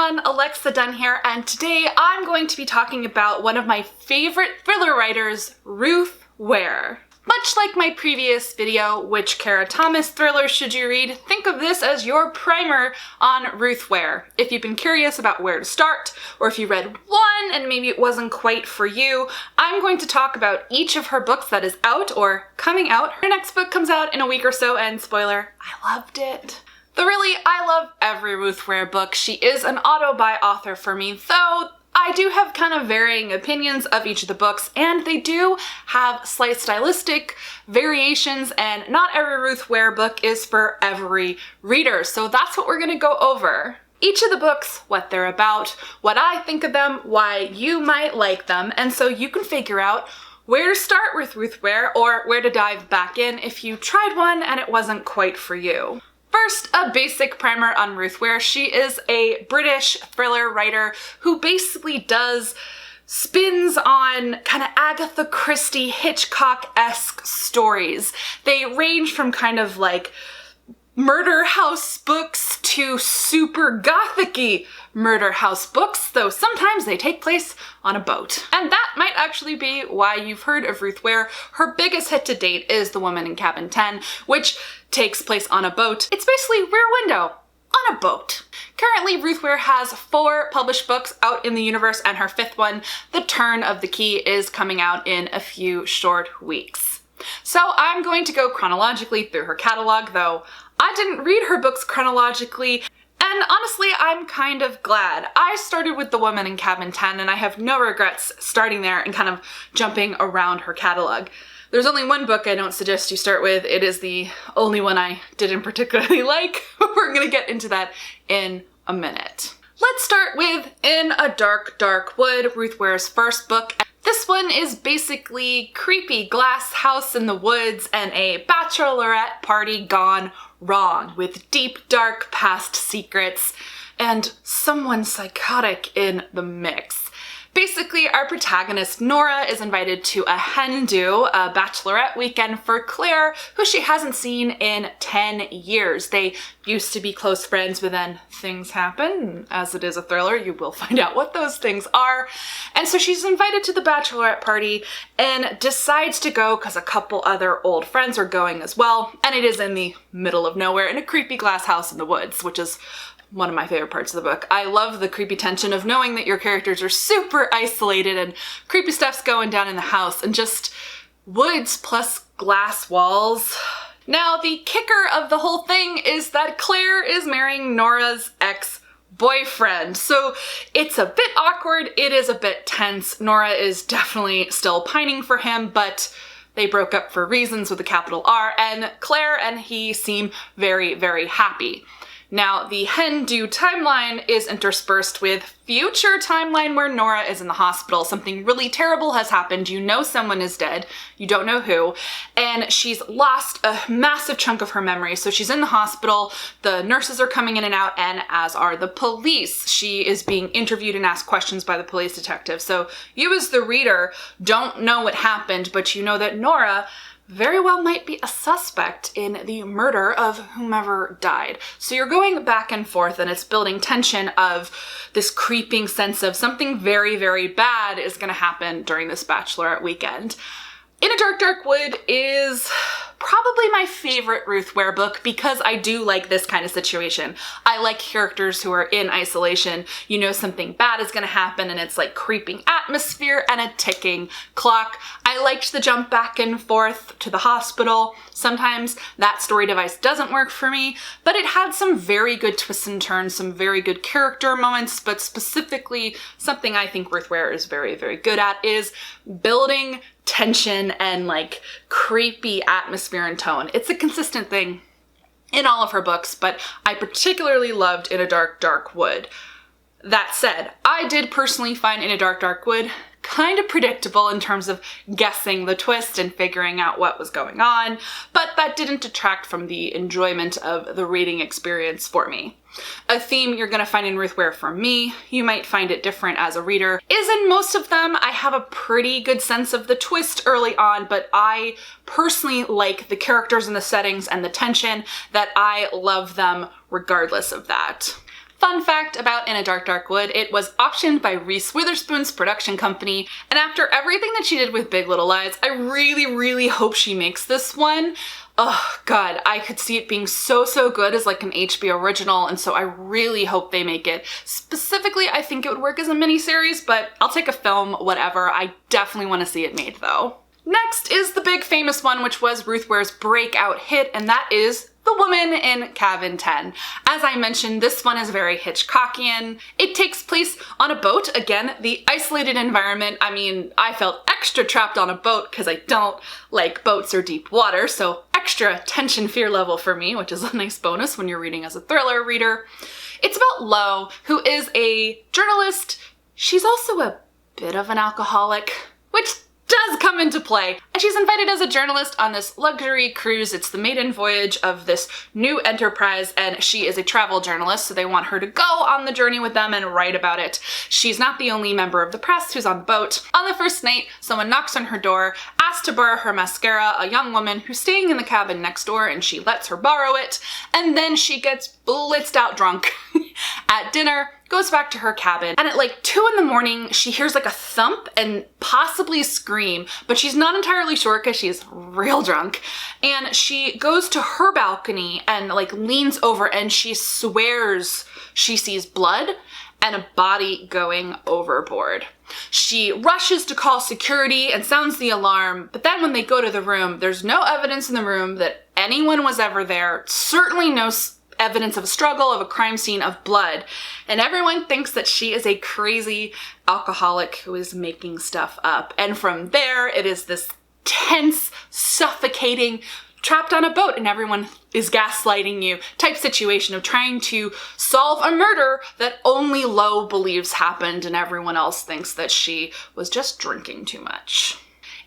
everyone, Alexa Dunn here, and today I'm going to be talking about one of my favorite thriller writers, Ruth Ware. Much like my previous video, Which Kara Thomas thriller should you read, think of this as your primer on Ruth Ware. If you've been curious about where to start, or if you read one and maybe it wasn't quite for you, I'm going to talk about each of her books that is out or coming out. Her next book comes out in a week or so, and spoiler, I loved it. Though really, I love every Ruth Ware book. She is an auto-buy author for me, though I do have kind of varying opinions of each of the books, and they do have slight stylistic variations, and not every Ruth Ware book is for every reader, so that's what we're gonna go over. Each of the books, what they're about, what I think of them, why you might like them, and so you can figure out where to start with Ruth Ware or where to dive back in if you tried one and it wasn't quite for you. First, a basic primer on Ruth Ware. She is a British thriller writer who basically does spins on kind of Agatha Christie, Hitchcock-esque stories. They range from kind of like murder house books to super gothic-y murder house books, though sometimes they take place on a boat. And that might actually be why you've heard of Ruth Ware. Her biggest hit to date is The Woman in Cabin 10, which takes place on a boat. It's basically Rear Window on a boat. Currently, Ruth Ware has 4 published books out in the universe, and her 5th one, The Turn of the Key, is coming out in a few short weeks. So I'm going to go chronologically through her catalog, though I didn't read her books chronologically, and honestly, I'm kind of glad. I started with The Woman in Cabin 10, and I have no regrets starting there and kind of jumping around her catalog. There's only one book I don't suggest you start with. It is the only one I didn't particularly like. We're gonna get into that in a minute. Let's start with In a Dark, Dark Wood, Ruth Ware's first book. This one is basically creepy glass house in the woods and a bachelorette party gone wrong with deep, dark past secrets and someone psychotic in the mix. Basically, our protagonist, Nora, is invited to a hen do, a bachelorette weekend for Claire, who she hasn't seen in 10 years. They used to be close friends, but then things happen. As it is a thriller, you will find out what those things are. And so she's invited to the bachelorette party and decides to go because a couple other old friends are going as well. And it is in the middle of nowhere in a creepy glass house in the woods, which is one of my favorite parts of the book. I love the creepy tension of knowing that your characters are super isolated and creepy stuff's going down in the house and just woods plus glass walls. Now, the kicker of the whole thing is that Claire is marrying Nora's ex-boyfriend. So it's a bit awkward, it is a bit tense. Nora is definitely still pining for him, but they broke up for reasons with a capital R, and Claire and he seem very, very happy. Now, the hen do timeline is interspersed with future timeline where Nora is in the hospital. Something really terrible has happened. You know someone is dead. You don't know who. And she's lost a massive chunk of her memory. So she's in the hospital. The nurses are coming in and out, and as are the police. She is being interviewed and asked questions by the police detective. So you as the reader don't know what happened, but you know that Nora very well might be a suspect in the murder of whomever died. So you're going back and forth, and it's building tension of this creeping sense of something very, very bad is gonna happen during this bachelorette weekend. In a Dark, Dark Wood is probably my favorite Ruth Ware book because I do like this kind of situation. I like characters who are in isolation. You know something bad is gonna happen, and it's like creeping atmosphere and a ticking clock. I liked the jump back and forth to the hospital. Sometimes that story device doesn't work for me, but it had some very good twists and turns, some very good character moments, but specifically something I think Ruth Ware is very, very good at is building tension and like creepy atmosphere and tone. It's a consistent thing in all of her books, but I particularly loved In a Dark, Dark Wood. That said, I did personally find In a Dark, Dark Wood kind of predictable in terms of guessing the twist and figuring out what was going on, but that didn't detract from the enjoyment of the reading experience for me. A theme you're gonna find in Ruth Ware for me, you might find it different as a reader, is in most of them I have a pretty good sense of the twist early on, but I personally like the characters and the settings and the tension that I love them regardless of that. Fun fact about Out in a Dark, Dark Wood. It was optioned by Reese Witherspoon's production company, and after everything that she did with Big Little Lies, I really, really hope she makes this one. Oh God, I could see it being so, so good as like an HBO original, and so I really hope they make it. Specifically, I think it would work as a miniseries, but I'll take a film, whatever. I definitely want to see it made though. Next is the big famous one, which was Ruth Ware's breakout hit, and that is The Woman in Cabin 10. As I mentioned, this one is very Hitchcockian. It takes place on a boat. Again, the isolated environment. I mean, I felt extra trapped on a boat because I don't like boats or deep water, so extra tension fear level for me, which is a nice bonus when you're reading as a thriller reader. It's about Lo, who is a journalist. She's also a bit of an alcoholic, which does come into play. And she's invited as a journalist on this luxury cruise. It's the maiden voyage of this new enterprise, and she is a travel journalist, so they want her to go on the journey with them and write about it. She's not the only member of the press who's on the boat. On the first night, someone knocks on her door, asks to borrow her mascara, a young woman who's staying in the cabin next door, and she lets her borrow it, and then she gets blitzed out drunk at dinner, goes back to her cabin, and at like 2 in the morning, she hears like a thump and possibly a scream, but she's not entirely sure because she's real drunk. And she goes to her balcony and like leans over, and she swears she sees blood and a body going overboard. She rushes to call security and sounds the alarm, but then when they go to the room, there's no evidence in the room that anyone was ever there, certainly no evidence of a struggle, of a crime scene, of blood. And everyone thinks that she is a crazy alcoholic who is making stuff up. And from there, it is this tense, suffocating, trapped on a boat and everyone is gaslighting you type situation of trying to solve a murder that only Lo believes happened and everyone else thinks that she was just drinking too much.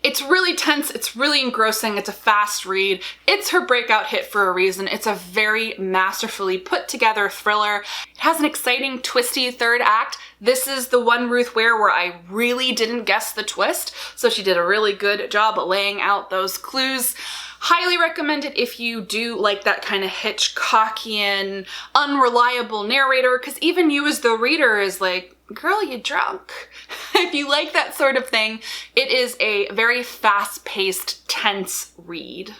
It's really tense, it's really engrossing, it's a fast read. It's her breakout hit for a reason. It's a very masterfully put together thriller. It has an exciting, twisty third act. This is the one Ruth Ware where I really didn't guess the twist, so she did a really good job at laying out those clues. Highly recommend it if you do like that kind of Hitchcockian, unreliable narrator, because even you as the reader is like, girl, you drunk. If you like that sort of thing, it is a very fast-paced, tense read.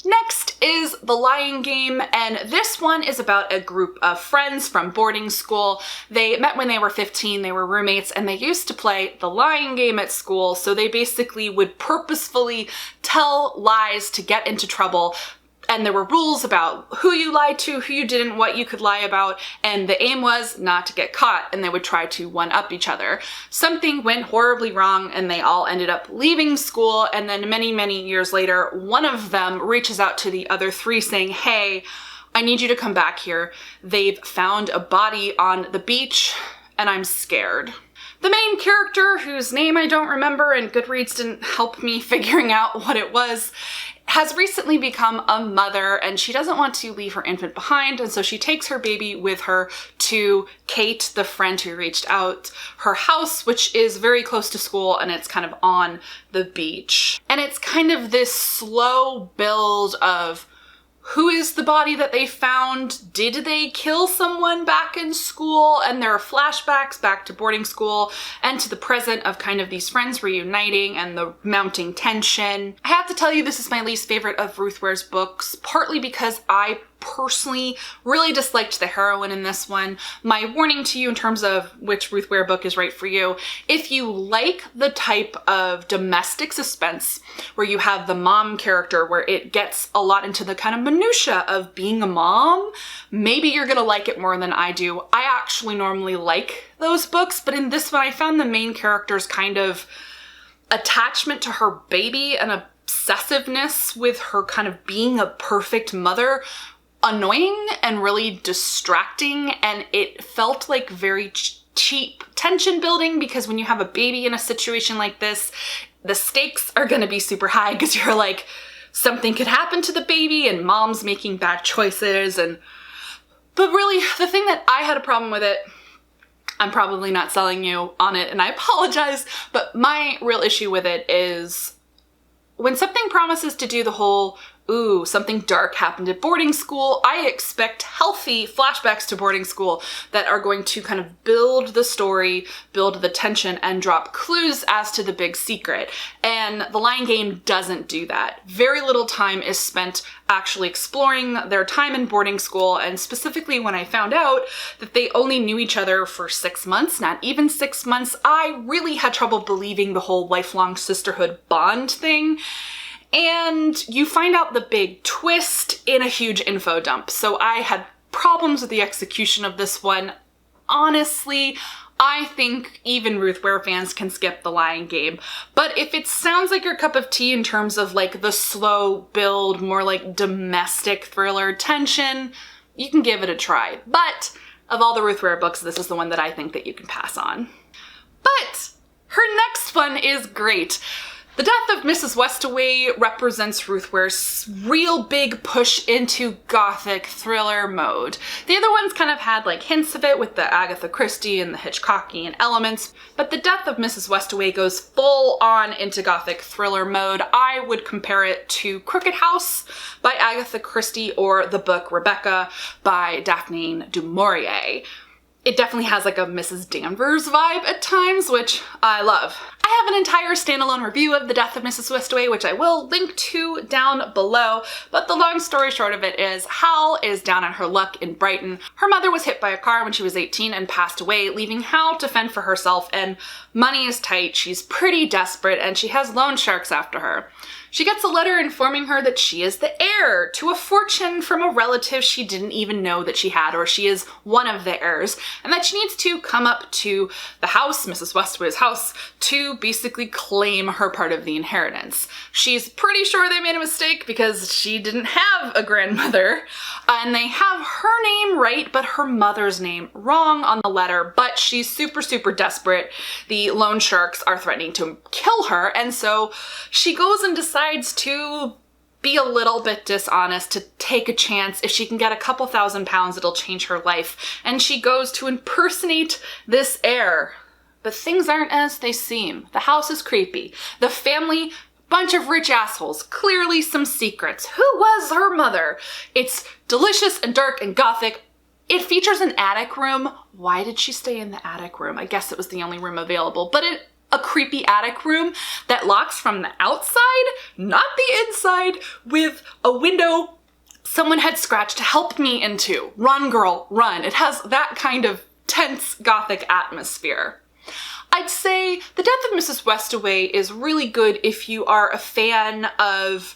Next is The Lying Game, and this one is about a group of friends from boarding school. They met when they were 15, they were roommates, and they used to play the lying game at school, so they basically would purposefully tell lies to get into trouble. And there were rules about who you lied to, who you didn't, what you could lie about, and the aim was not to get caught, and they would try to one-up each other. Something went horribly wrong, and they all ended up leaving school, and then many, many years later, one of them reaches out to the other 3 saying, hey, I need you to come back here. They've found a body on the beach, and I'm scared. The main character, whose name I don't remember and Goodreads didn't help me figuring out what it was, has recently become a mother and she doesn't want to leave her infant behind, and so she takes her baby with her to Kate, the friend who reached out, her house, which is very close to school and it's kind of on the beach. And it's kind of this slow build of who is the body that they found? Did they kill someone back in school? And there are flashbacks back to boarding school and to the present of kind of these friends reuniting and the mounting tension. I have to tell you, this is my least favorite of Ruth Ware's books, partly because I personally really disliked the heroine in this one. My warning to you in terms of which Ruth Ware book is right for you: if you like the type of domestic suspense where you have the mom character where it gets a lot into the kind of minutia of being a mom, maybe you're gonna like it more than I do. I actually normally like those books, but in this one I found the main character's kind of attachment to her baby and obsessiveness with her kind of being a perfect mother annoying and really distracting, and it felt like very cheap tension building, because when you have a baby in a situation like this, the stakes are going to be super high because you're like, something could happen to the baby and mom's making bad choices. But really, the thing that I had a problem with it, I'm probably not selling you on it and I apologize, but my real issue with it is when something promises to do the whole ooh, something dark happened at boarding school. I expect healthy flashbacks to boarding school that are going to kind of build the story, build the tension, and drop clues as to the big secret. And The Lying Game doesn't do that. Very little time is spent actually exploring their time in boarding school, and specifically when I found out that they only knew each other for 6 months, not even 6 months, I really had trouble believing the whole lifelong sisterhood bond thing. And you find out the big twist in a huge info dump. So I had problems with the execution of this one. Honestly, I think even Ruth Ware fans can skip The Lying Game. But if it sounds like your cup of tea in terms of like the slow build, more like domestic thriller tension, you can give it a try. But of all the Ruth Ware books, this is the one that I think that you can pass on. But her next one is great. The Death of Mrs. Westaway represents Ruth Ware's real big push into gothic thriller mode. The other ones kind of had like hints of it with the Agatha Christie and the Hitchcockian elements, but The Death of Mrs. Westaway goes full on into gothic thriller mode. I would compare it to Crooked House by Agatha Christie or the book Rebecca by Daphne du Maurier. It definitely has like a Mrs. Danvers vibe at times, which I love. I have an entire standalone review of The Death of Mrs. Westaway, which I will link to down below, but the long story short of it is Hal is down on her luck in Brighton. Her mother was hit by a car when she was 18 and passed away, leaving Hal to fend for herself, and money is tight, she's pretty desperate, and she has loan sharks after her. She gets a letter informing her that she is the heir to a fortune from a relative she didn't even know that she had, or she is one of the heirs, and that she needs to come up to the house, Mrs. Westaway's house, to basically claim her part of the inheritance. She's pretty sure they made a mistake because she didn't have a grandmother, and they have her name right, but her mother's name wrong on the letter, but she's super, super desperate. The loan sharks are threatening to kill her, and so she goes and decides to be a little bit dishonest, to take a chance. If she can get a couple £1,000, it'll change her life. And she goes to impersonate this heir. But things aren't as they seem. The house is creepy. The family, bunch of rich assholes, clearly some secrets. Who was her mother? It's delicious and dark and gothic. It features an attic room. Why did she stay in the attic room? I guess it was the only room available, but a creepy attic room that locks from the outside, not the inside, with a window someone had scratched to help me into. Run, girl, run. It has that kind of tense gothic atmosphere. I'd say The Death of Mrs. Westaway is really good if you are a fan of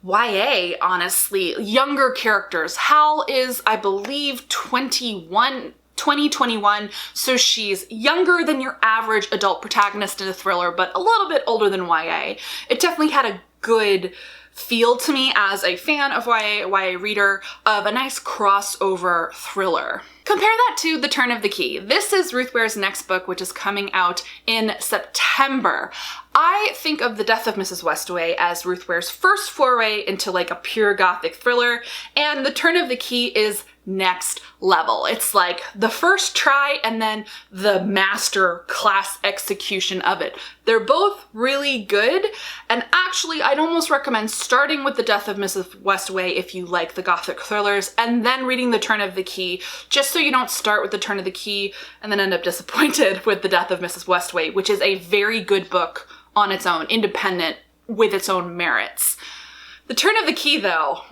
YA, honestly. Younger characters. Hal is, I believe, 2021, so she's younger than your average adult protagonist in a thriller, but a little bit older than YA. It definitely had a good feel to me as a fan of YA reader, of a nice crossover thriller. Compare that to The Turn of the Key. This is Ruth Ware's next book, which is coming out in September. I think of The Death of Mrs. Westaway as Ruth Ware's first foray into like a pure gothic thriller, and The Turn of the Key is next level. It's like the first try and then the master class execution of it. They're both really good, and actually I'd almost recommend starting with The Death of Mrs. Westaway if you like the gothic thrillers, and then reading The Turn of the Key, just so you don't start with The Turn of the Key and then end up disappointed with The Death of Mrs. Westaway, which is a very good book on its own, independent, with its own merits. The Turn of the Key, though,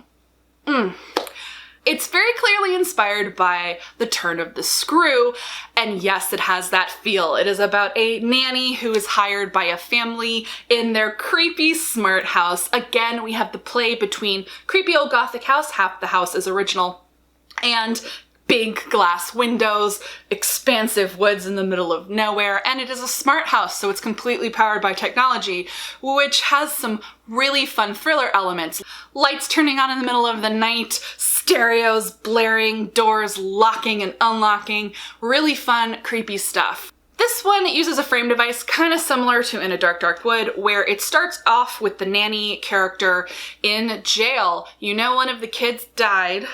it's very clearly inspired by The Turn of the Screw, and yes, it has that feel. It is about a nanny who is hired by a family in their creepy smart house. Again, we have the play between creepy old gothic house, half the house is original, and big glass windows, expansive woods in the middle of nowhere, and it is a smart house, so it's completely powered by technology, which has some really fun thriller elements. Lights turning on in the middle of the night, stereos blaring, doors locking and unlocking, really fun, creepy stuff. This one uses a frame device kind of similar to In a Dark, Dark Wood, where it starts off with the nanny character in jail. You know, one of the kids died,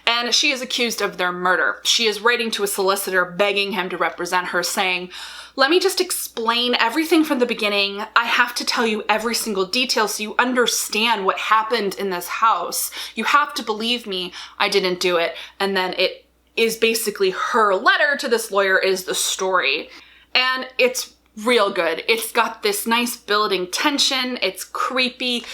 and she is accused of their murder. She is writing to a solicitor begging him to represent her, saying, "Let me just explain everything from the beginning. I have to tell you every single detail so you understand what happened in this house. You have to believe me. I didn't do it." And then it is basically her letter to this lawyer is the story. And it's real good. It's got this nice building tension. It's creepy.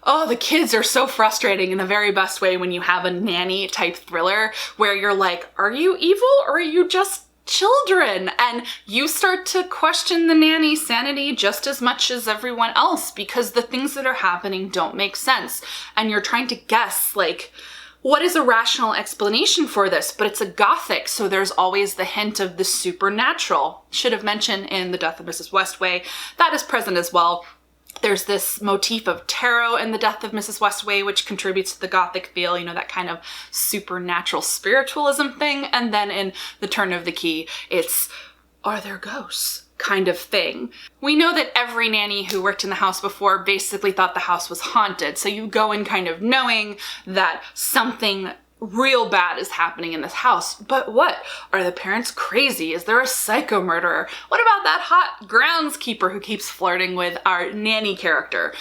Oh, the kids are so frustrating in the very best way when you have a nanny type thriller where you're like, are you evil or are you just children? And you start to question the nanny's sanity just as much as everyone else because the things that are happening don't make sense. And you're trying to guess, like, what is a rational explanation for this? But it's a gothic, so there's always the hint of the supernatural. Should have mentioned in The Death of Mrs. Westaway, that is present as well. There's this motif of tarot in The Death of Mrs. Westaway, which contributes to the gothic feel, you know, that kind of supernatural spiritualism thing. And then in The Turn of the Key, it's, are there ghosts? Kind of thing. We know that every nanny who worked in the house before basically thought the house was haunted. So you go in kind of knowing that something real bad is happening in this house. But what? Are the parents crazy? Is there a psycho murderer? What about that hot groundskeeper who keeps flirting with our nanny character?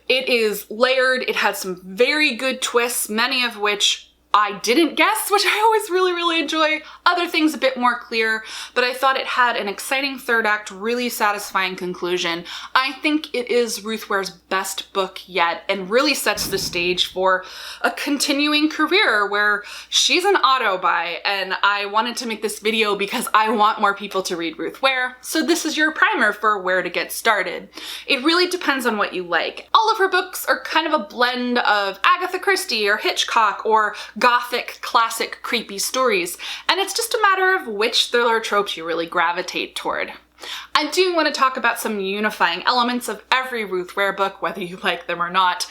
It is layered. It had some very good twists, many of which I didn't guess, which I always really, really enjoy. Other things a bit more clear, but I thought it had an exciting third act, really satisfying conclusion. I think it is Ruth Ware's best book yet and really sets the stage for a continuing career where she's an auto buy, and I wanted to make this video because I want more people to read Ruth Ware, so this is your primer for where to get started. It really depends on what you like. All of her books are kind of a blend of Agatha Christie or Hitchcock or gothic, classic, creepy stories, and it's just a matter of which thriller tropes you really gravitate toward. I do want to talk about some unifying elements of every Ruth Ware book, whether you like them or not.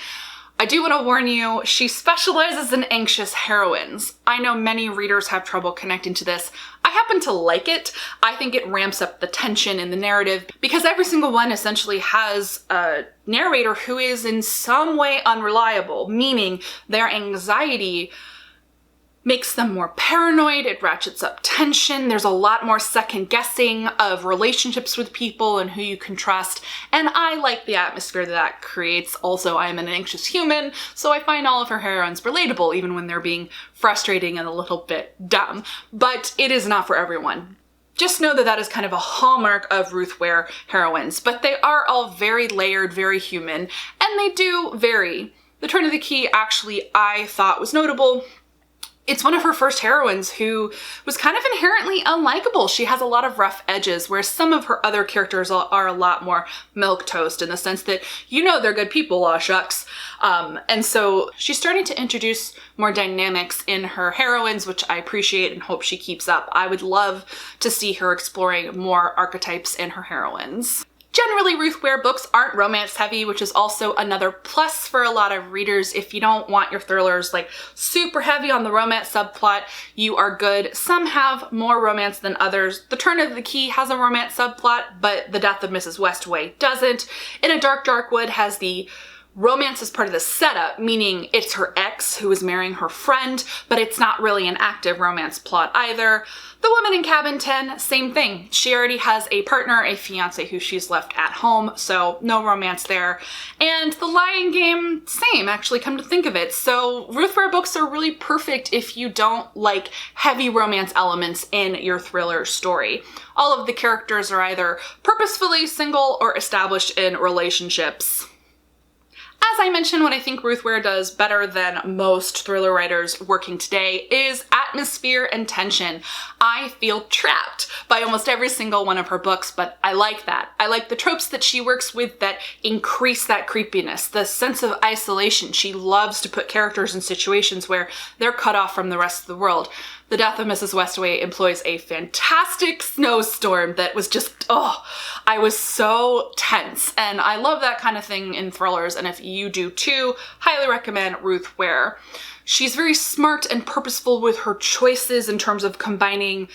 I do want to warn you, she specializes in anxious heroines. I know many readers have trouble connecting to this. I happen to like it. I think it ramps up the tension in the narrative because every single one essentially has a narrator who is in some way unreliable, meaning their anxiety makes them more paranoid, it ratchets up tension, there's a lot more second guessing of relationships with people and who you can trust, and I like the atmosphere that creates. Also, I am an anxious human, so I find all of her heroines relatable, even when they're being frustrating and a little bit dumb, but it is not for everyone. Just know that that is kind of a hallmark of Ruth Ware heroines, but they are all very layered, very human, and they do vary. The Turn of the Key actually I thought was notable. It's one of her first heroines who was kind of inherently unlikable. She has a lot of rough edges, whereas some of her other characters are a lot more milquetoast in the sense that, you know, they're good people, aw shucks. And so she's starting to introduce more dynamics in her heroines, which I appreciate and hope she keeps up. I would love to see her exploring more archetypes in her heroines. Generally, Ruth Ware books aren't romance heavy, which is also another plus for a lot of readers. If you don't want your thrillers like super heavy on the romance subplot, you are good. Some have more romance than others. The Turn of the Key has a romance subplot, but The Death of Mrs. Westaway doesn't. In a Dark Wood has the romance as part of the setup, meaning it's her ex who is marrying her friend, but it's not really an active romance plot either. The Woman in Cabin 10, same thing. She already has a partner, a fiance who she's left at home, so no romance there. And The Lying Game, same, actually, come to think of it. So Ruth Ware books are really perfect if you don't like heavy romance elements in your thriller story. All of the characters are either purposefully single or established in relationships. As I mentioned, what I think Ruth Ware does better than most thriller writers working today is atmosphere and tension. I feel trapped by almost every single one of her books, but I like that. I like the tropes that she works with that increase that creepiness, the sense of isolation. She loves to put characters in situations where they're cut off from the rest of the world. The Death of Mrs. Westaway employs a fantastic snowstorm that was just, oh, I was so tense. And I love that kind of thing in thrillers, and if you do too, highly recommend Ruth Ware. She's very smart and purposeful with her choices in terms of combining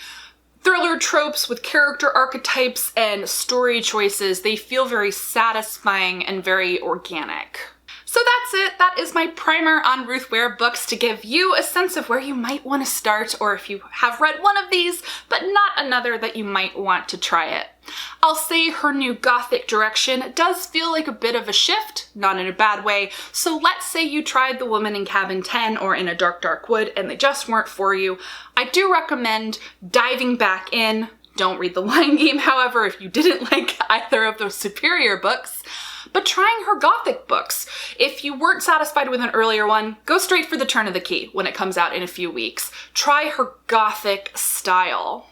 thriller tropes with character archetypes and story choices. They feel very satisfying and very organic. So that's it. That is my primer on Ruth Ware books to give you a sense of where you might want to start, or if you have read one of these but not another, that you might want to try it. I'll say her new Gothic direction does feel like a bit of a shift, not in a bad way. So let's say you tried The Woman in Cabin 10 or In a Dark, Dark Wood and they just weren't for you. I do recommend diving back in. Don't read The Lion Game, however, if you didn't like either of those superior books. But trying her Gothic books. If you weren't satisfied with an earlier one, go straight for The Turn of the Key when it comes out in a few weeks. Try her Gothic style.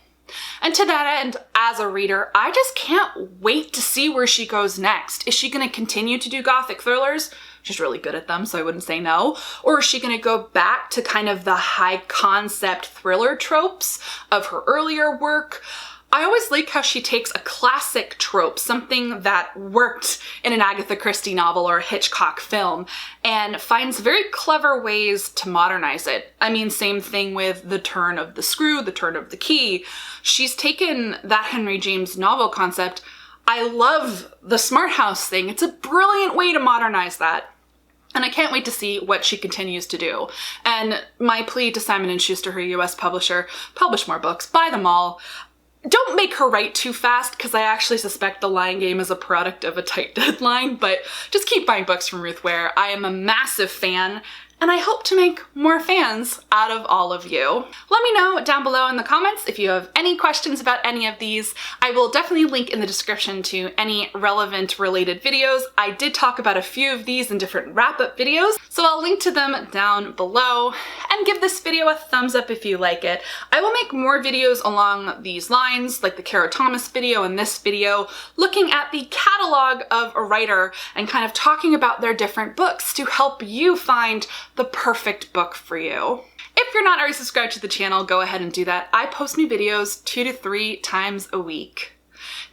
And to that end, as a reader, I just can't wait to see where she goes next. Is she going to continue to do Gothic thrillers? She's really good at them, so I wouldn't say no. Or is she going to go back to kind of the high concept thriller tropes of her earlier work? I always like how she takes a classic trope, something that worked in an Agatha Christie novel or a Hitchcock film, and finds very clever ways to modernize it. I mean, same thing with The Turn of the Screw, The Turn of the Key. She's taken that Henry James novel concept. I love the Smart House thing. It's a brilliant way to modernize that. And I can't wait to see what she continues to do. And my plea to Simon & Schuster, her US publisher, publish more books, buy them all. Don't make her write too fast, because I actually suspect The Lion Game is a product of a tight deadline, but just keep buying books from Ruth Ware. I am a massive fan, and I hope to make more fans out of all of you. Let me know down below in the comments if you have any questions about any of these. I will definitely link in the description to any relevant related videos. I did talk about a few of these in different wrap-up videos, so I'll link to them down below. And give this video a thumbs up if you like it. I will make more videos along these lines, like the Kara Thomas video and this video, looking at the catalog of a writer and kind of talking about their different books to help you find the perfect book for you. If you're not already subscribed to the channel, go ahead and do that. I post new videos 2 to 3 times a week.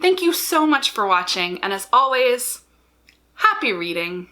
Thank you so much for watching, and as always, happy reading.